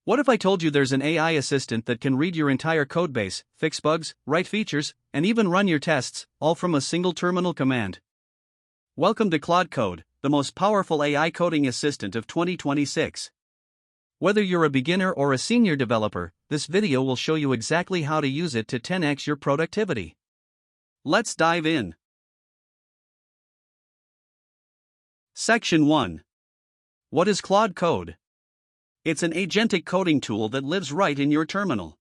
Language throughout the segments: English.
What if I told you there's an AI assistant that can read your entire codebase, fix bugs, write features, and even run your tests, all from a single terminal command? Welcome to Claude Code, the most powerful AI coding assistant of 2026. Whether you're a beginner or a senior developer, this video will show you exactly how to use it to 10x your productivity. Let's dive in. Section 1. What is Claude Code? It's an agentic coding tool that lives right in your terminal.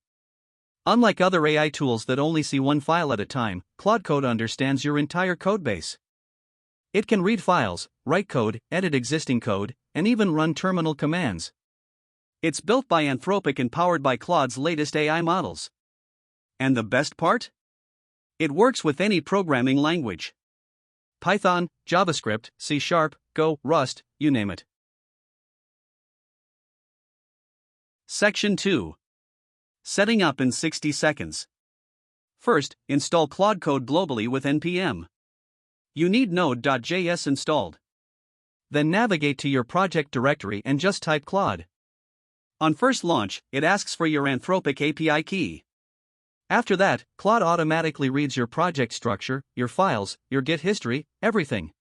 Unlike other AI tools that only see one file at a time, Claude Code understands your entire codebase. It can read files, write code, edit existing code, and even run terminal commands. It's built by Anthropic and powered by Claude's latest AI models. And the best part? It works with any programming language. Python, JavaScript, C#, Go, Rust, you name it. Section 2. Setting up in 60 seconds. First, install Claude Code globally with npm. You need node.js installed. Then navigate to your project directory and just type Claude. On first launch, it asks for your Anthropic API key. After that, Claude automatically reads your project structure, your files, your Git history, everything.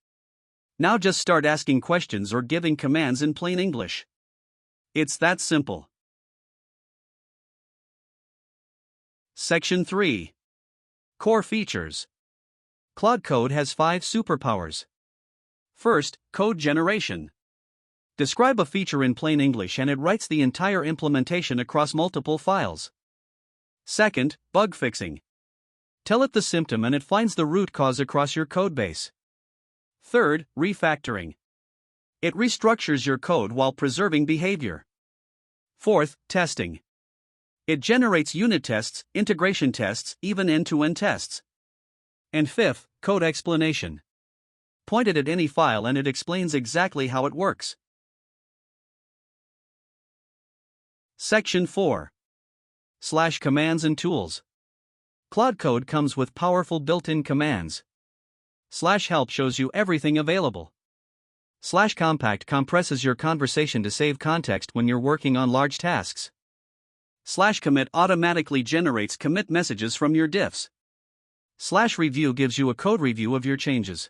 Now just start asking questions or giving commands in plain English. It's that simple. Section 3. Core features. Claude Code has 5 superpowers. First, code generation. Describe a feature in plain English and it writes the entire implementation across multiple files. Second, bug fixing. Tell it the symptom and it finds the root cause across your codebase. Third, refactoring. It restructures your code while preserving behavior. Fourth, testing. It generates unit tests, integration tests, even end-to-end tests. And fifth, code explanation. Point it at any file and it explains exactly how it works. Section 4. /commands and tools. Claude Code comes with powerful built-in commands. /help shows you everything available. /compact compresses your conversation to save context when you're working on large tasks. /commit automatically generates commit messages from your diffs. /review gives you a code review of your changes.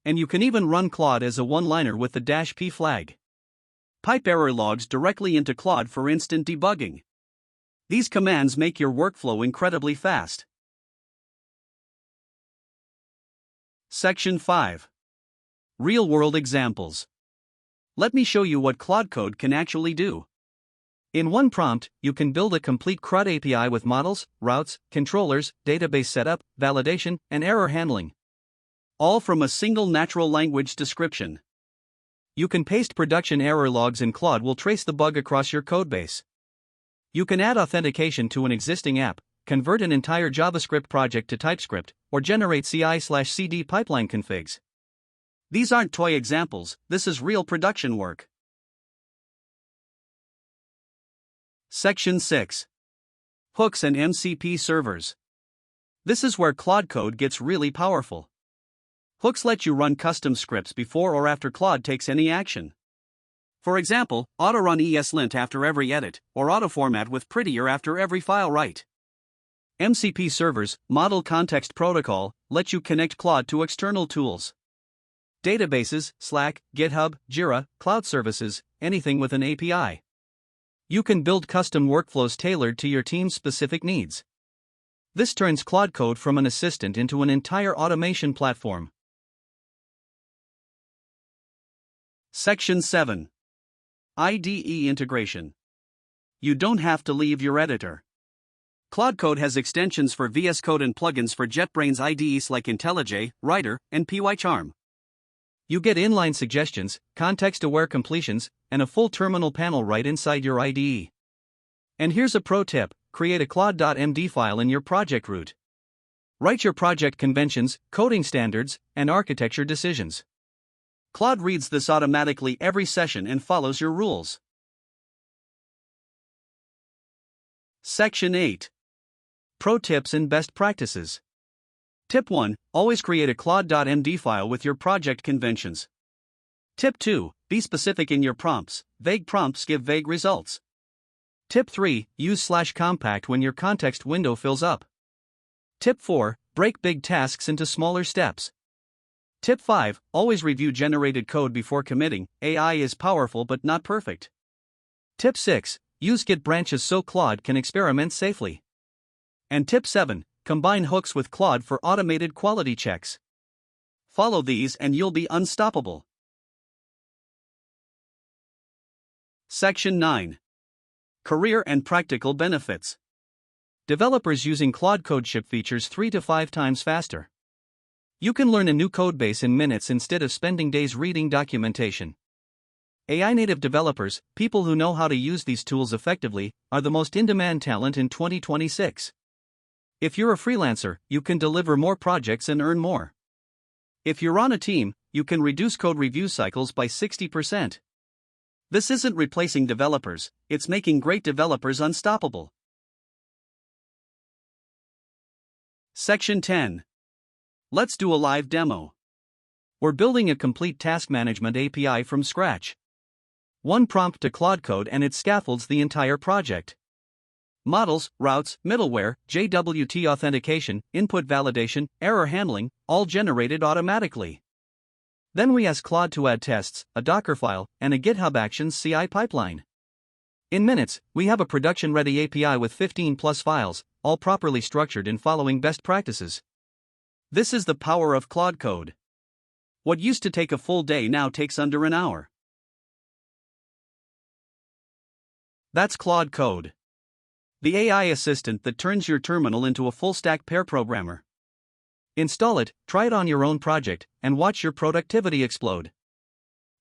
And you can even run Claude as a one-liner with the -p flag. Pipe error logs directly into Claude for instant debugging. These commands make your workflow incredibly fast. Section 5. Real-world examples. Let me show you what Claude Code can actually do. In one prompt, you can build a complete CRUD API with models, routes, controllers, database setup, validation, and error handling. All from a single natural language description. You can paste production error logs and Claude will trace the bug across your codebase. You can add authentication to an existing app, convert an entire JavaScript project to TypeScript, or generate CI/CD pipeline configs. These aren't toy examples, this is real production work. Section 6. Hooks and MCP servers. This is where Claude Code gets really powerful. Hooks let you run custom scripts before or after Claude takes any action. For example, auto-run ESLint after every edit, or auto-format with prettier after every file write. MCP servers, Model Context Protocol, let you connect Claude to external tools. Databases, Slack, GitHub, Jira, cloud services, anything with an API. You can build custom workflows tailored to your team's specific needs. This turns Claude Code from an assistant into an entire automation platform. Section 7. IDE integration. You don't have to leave your editor. Claude Code has extensions for VS Code and plugins for JetBrains IDEs like IntelliJ, Writer, and PyCharm. You get inline suggestions, context-aware completions, and a full terminal panel right inside your IDE. And here's a pro tip: create a claude.md file in your project root. Write your project conventions, coding standards, and architecture decisions. Claude reads this automatically every session and follows your rules. Section 8. Pro tips and best practices. Tip 1. Always create a claude.md file with your project conventions. Tip 2. Be specific in your prompts. Vague prompts give vague results. Tip 3. Use /compact when your context window fills up. Tip 4. Break big tasks into smaller steps. Tip 5. Always review generated code before committing. AI is powerful but not perfect. Tip 6. Use Git branches so Claude can experiment safely. And Tip 7. Combine hooks with Claude for automated quality checks. Follow these and you'll be unstoppable. Section 9. Career and practical benefits. Developers using Claude Code ship features 3 to 5 times faster. You can learn a new codebase in minutes instead of spending days reading documentation. AI-native developers, people who know how to use these tools effectively, are the most in-demand talent in 2026. If you're a freelancer, you can deliver more projects and earn more. If you're on a team, you can reduce code review cycles by 60%. This isn't replacing developers, it's making great developers unstoppable. Section 10. Let's do a live demo. We're building a complete task management API from scratch. One prompt to Claude Code and it scaffolds the entire project. Models, routes, middleware, JWT authentication, input validation, error handling, all generated automatically. Then we ask Claude to add tests, a Docker file, and a GitHub Actions CI pipeline. In minutes, we have a production-ready API with 15 plus files, all properly structured and following best practices. This is the power of Claude Code. What used to take a full day now takes under an hour. That's Claude Code, the AI assistant that turns your terminal into a full-stack pair programmer. Install it, try it on your own project, and watch your productivity explode.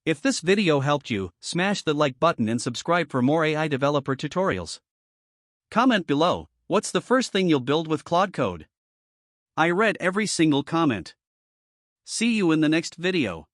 If this video helped you, smash the like button and subscribe for more AI developer tutorials. Comment below, what's the first thing you'll build with Claude Code? I read every single comment. See you in the next video.